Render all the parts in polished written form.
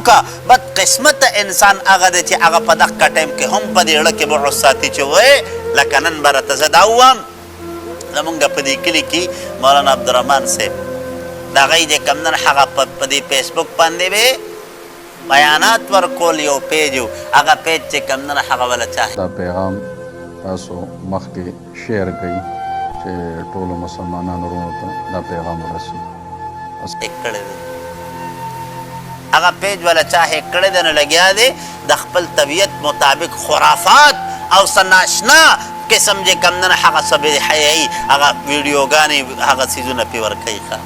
کا بد قسمت انسان هغه دی چې هغه په دغه ټایم کې هم په دې اړه کې بعد ساتي چې وایي لکه نن به راته زه دا ووایم زمونږ په دې کلي کې مولانا عبدالرحمن صاحب د هغه یې چې کوم نن هغه په دې فیسبوک باندې به بیانات ورکول یو پیج و هغه پیج چې کوم نن هغه ولا چاهي دا پیغام تاسو مخکې شیر کړئ چې ټولو مسلمانانو وروڼو ته دا پیغام ورسي کړی دی هغه پیج والا چا هیک کړی دی نو لګیا دی د خپل طبیعت مطابق خرافات او څه ناشنا قسم چې کوم نه هغه څه بې حیایي هغه ویډیوګانې هغه څیزونه پې ورکوي ښه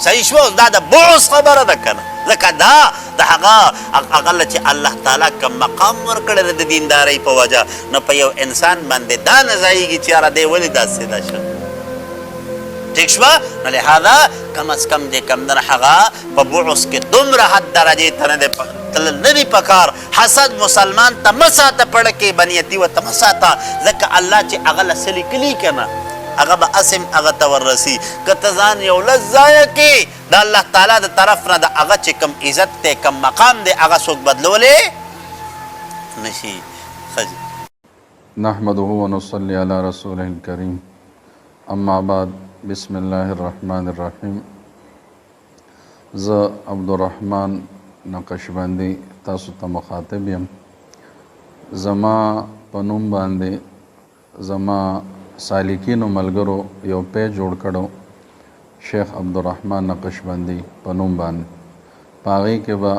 صحیح شوه دا د بعث خبره ده که نه ځکه دا د هغه له چې الله تعالی کوم مقام ورکړی دی د دیندارۍ په وجه نو په یو انسان باندې دا نه ځایږي چې یاره دی ولې داسې ده شه ٹھیک شوه نو لہذا کم از کم دې کم نه هغه په بعث کې دومره حد درجې ته نه دی تلل نه دي پکار حسد مسلمان ته مه ساته پړه کې بنیتي ورته مه ساته ځکه الله چې هغه له څه لیکلي که نه هغه به اسم هغه ته وررسي که ته ځان یو لږ ضایع کې د الله تعالی د طرف نه د هغه چې کوم عزت دی کوم مقام دی هغه څوک بدلولی نشي نحمده ونصلي على رسوله الكريم اما بعد بسم الله الرحمن الرحیم زه عبدالرحمن نقشبندی تاسو ته مخاطب یم زما په نوم باندې زما سالکینو ملګرو یو پیج جوړ کړو شیخ عبدالرحمن نقشبندی په نوم باندې په هغې کې به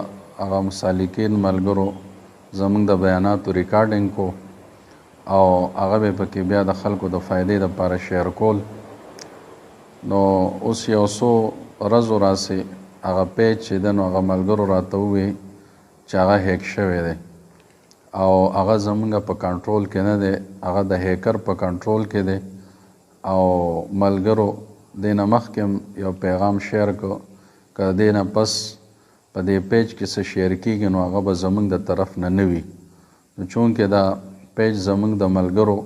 هغه سالکین ملګرو زموږ د بیاناتو ریکارډینګ کو او هغه به پکې بیا د خلکو د فایدې دپاره شیر کول نو اوس یو څو ورځو راسې هغه پیج چې دی نو هغه ملګرو راته ووایي چې هغه هیک شوی دی او هغه زمونږ په کنټرول کې نه دی هغه د هیکر په کنټرول کې دی او ملګرو دې نه مخکې یو پیغام شیر کړو که دې نه پس په دې پیج کې څه شیر کېږي نو هغه به زمونږ د طرف نه نه وي نو چونکې دا پیج زمونږ د ملګرو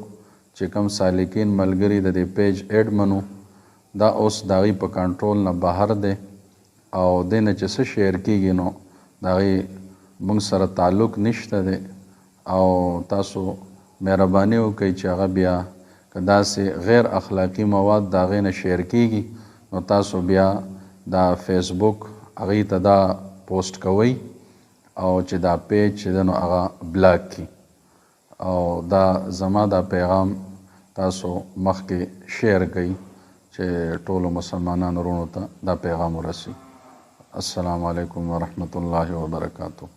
چې کوم سالکین ملګري د دې پیج ایډمنو دا اوس د هغې په کنټرول نه بهر دی او دې نه چې څه شیر کېږي نو د هغې موږ سره تعلق نشته دی او تاسو مهرباني وکئ چې هغه بیا که داسې غیر اخلاقي مواد د هغې نه شیر کېږي نو تاسو بیا دا فیسبوک هغې ته دا پوسټ کوئ او چې دا پیج چې دی نو هغه بلاک کړي او دا زما دا پیغام تاسو مخکې شیر کړئ چې ټولو مسلمانانو وروڼو ته دا پیغام ورسي السلام علیکم ورحمة الله وبرکاته